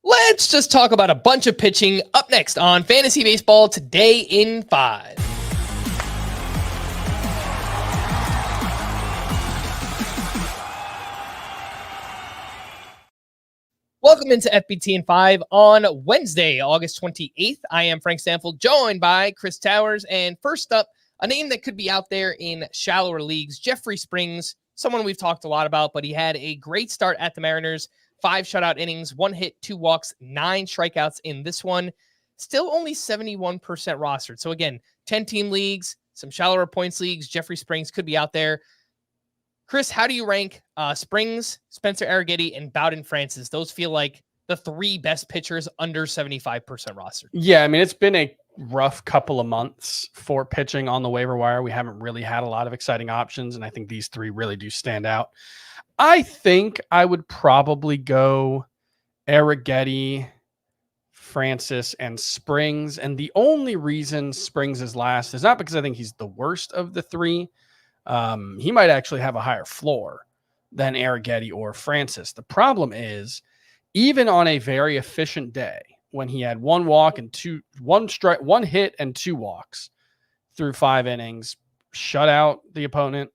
Let's just talk about a bunch of pitching up next on Fantasy Baseball Today in 5. Welcome into FBT in 5 on Wednesday, August 28th. I am Frank Stampfl, joined by Chris Towers. And first up, a name that could be out there in shallower leagues, Jeffrey Springs, someone we've talked a lot about, but he had a great start at the Mariners. 5 shutout innings, 1 hit, 2 walks, 9 strikeouts in this one. Still only 71% rostered. So again, 10-team leagues, some shallower points leagues. Jeffrey Springs could be out there. Chris, how do you rank Springs, Spencer Arrighetti, and Bowden Francis? Those feel like the 3 best pitchers under 75% rostered. Yeah, I mean, it's been a rough couple of months for pitching on the waiver wire. We haven't really had a lot of exciting options, and I think these 3 really do stand out. I think I would probably go Arrighetti, Francis, and Springs. And the only reason Springs is last is not because I think he's the worst of the 3. He might actually have a higher floor than Arrighetti or Francis. The problem is, even on a very efficient day, when he had 1 walk and 1 hit and 2 walks through 5 innings, shut out the opponent,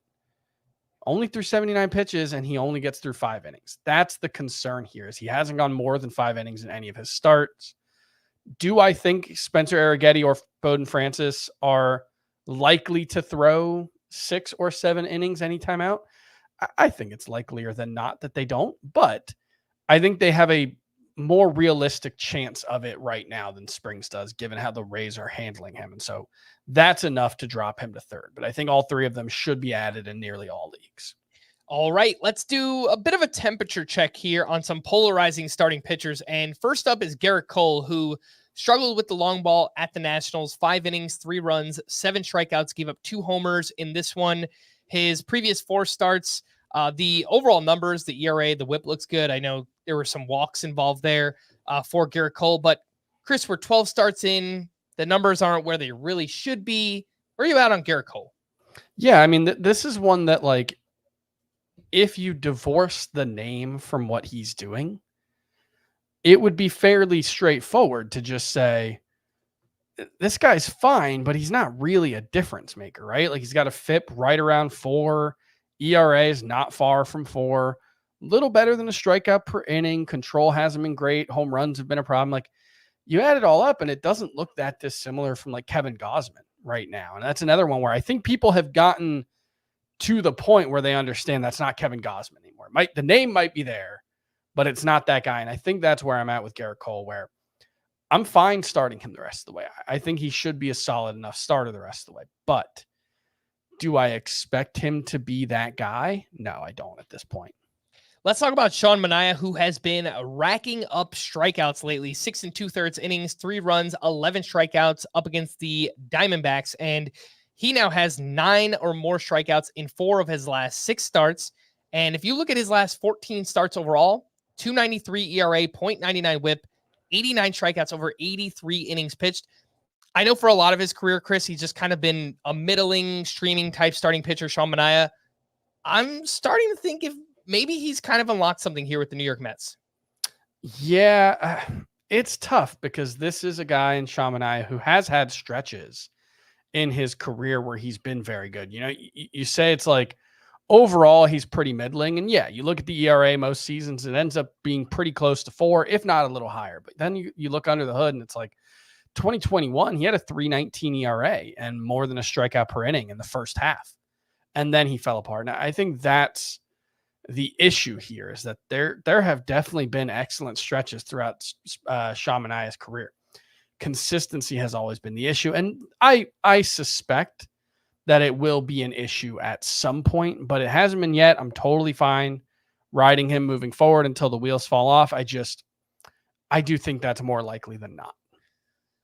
only threw 79 pitches, and he only gets through 5 innings. That's the concern here, is he hasn't gone more than 5 innings in any of his starts. Do I think Spencer Arrighetti or Bowden Francis are likely to throw 6 or 7 innings anytime out? I think it's likelier than not that they don't, but I think they have a more realistic chance of it right now than Springs does, given how the Rays are handling him. And so that's enough to drop him to 3rd. But I think all 3 of them should be added in nearly all leagues. All right, let's do a bit of a temperature check here on some polarizing starting pitchers. And first up is Gerrit Cole, who struggled with the long ball at the Nationals. 5 innings, 3 runs, 7 strikeouts, gave up 2 homers in this one. His previous 4 starts, the overall numbers, the ERA, the whip looks good. I know there were some walks involved there for Gerrit Cole, but Chris, we're 12 starts in. The numbers aren't where they really should be. Where are you at on Gerrit Cole? Yeah, I mean, this is one that, like, if you divorce the name from what he's doing, it would be fairly straightforward to just say, this guy's fine, but he's not really a difference maker, right? Like, he's got a FIP right around 4. ERA is not far from 4. A little better than a strikeout per inning. Control hasn't been great. Home runs have been a problem. Like, you add it all up, and it doesn't look that dissimilar from, like, Kevin Gausman right now. And that's another one where I think people have gotten to the point where they understand that's not Kevin Gausman anymore. The name might be there, but it's not that guy. And I think that's where I'm at with Gerrit Cole, where I'm fine starting him the rest of the way. I think he should be a solid enough starter the rest of the way. But do I expect him to be that guy? No, I don't at this point. Let's talk about Sean Manaea, who has been racking up strikeouts lately. 6 2/3 innings, 3 runs, 11 strikeouts up against the Diamondbacks. And he now has 9 or more strikeouts in 4 of his last 6 starts. And if you look at his last 14 starts overall, 2.93 ERA, 0.99 whip, 89 strikeouts over 83 innings pitched. I know for a lot of his career, Chris, he's just kind of been a middling, streaming type starting pitcher, Sean Manaea. I'm starting to think if maybe he's kind of unlocked something here with the New York Mets. Yeah, it's tough because this is a guy in Sean Manaea who has had stretches in his career where he's been very good. You know, you say it's like overall he's pretty middling. And yeah, you look at the ERA most seasons, it ends up being pretty close to 4, if not a little higher. But then you look under the hood and it's like 2021, he had a 3.19 ERA and more than a strikeout per inning in the first half. And then he fell apart. Now, I think that's the issue here, is that there have definitely been excellent stretches throughout Sean Manaea's career. Consistency has always been the issue. And I suspect that it will be an issue at some point, but it hasn't been yet. I'm totally fine riding him moving forward until the wheels fall off. I do think that's more likely than not.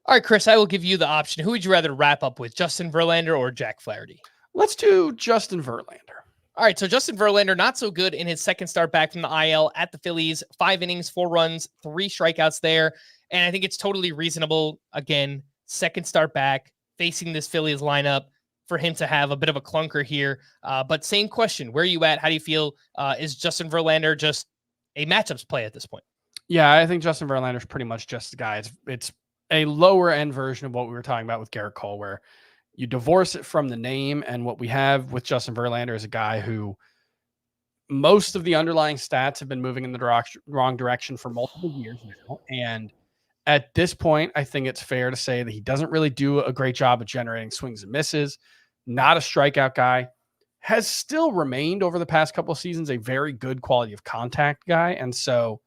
All right, Chris, I will give you the option. Who would you rather wrap up with, Justin Verlander or Jack Flaherty? Let's do Justin Verlander. All right, so Justin Verlander, not so good in his second start back from the IL at the Phillies. 5 innings, 4 runs, 3 strikeouts there. And I think it's totally reasonable, again, second start back, facing this Phillies lineup, for him to have a bit of a clunker here. But same question, where are you at? How do you feel? Is Justin Verlander just a matchups play at this point? Yeah, I think Justin Verlander is pretty much just the guy. It's a lower end version of what we were talking about with Gerrit Cole, where you divorce it from the name. And what we have with Justin Verlander is a guy who most of the underlying stats have been moving in the wrong direction for multiple years now. And at this point, I think it's fair to say that he doesn't really do a great job of generating swings and misses. Not a strikeout guy. Has still remained over the past couple of seasons a very good quality of contact guy. And so,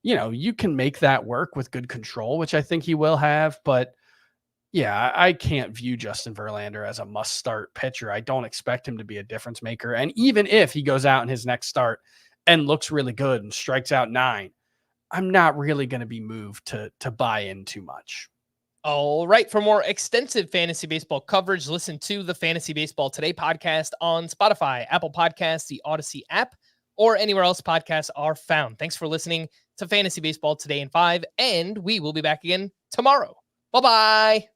you can make that work with good control, which I think he will have. But yeah, I can't view Justin Verlander as a must-start pitcher. I don't expect him to be a difference maker. And even if he goes out in his next start and looks really good and strikes out 9, I'm not really going to be moved to buy in too much. All right. For more extensive fantasy baseball coverage, listen to the Fantasy Baseball Today podcast on Spotify, Apple Podcasts, the Odyssey app, or anywhere else podcasts are found. Thanks for listening to Fantasy Baseball Today in 5, and we will be back again tomorrow. Bye-bye.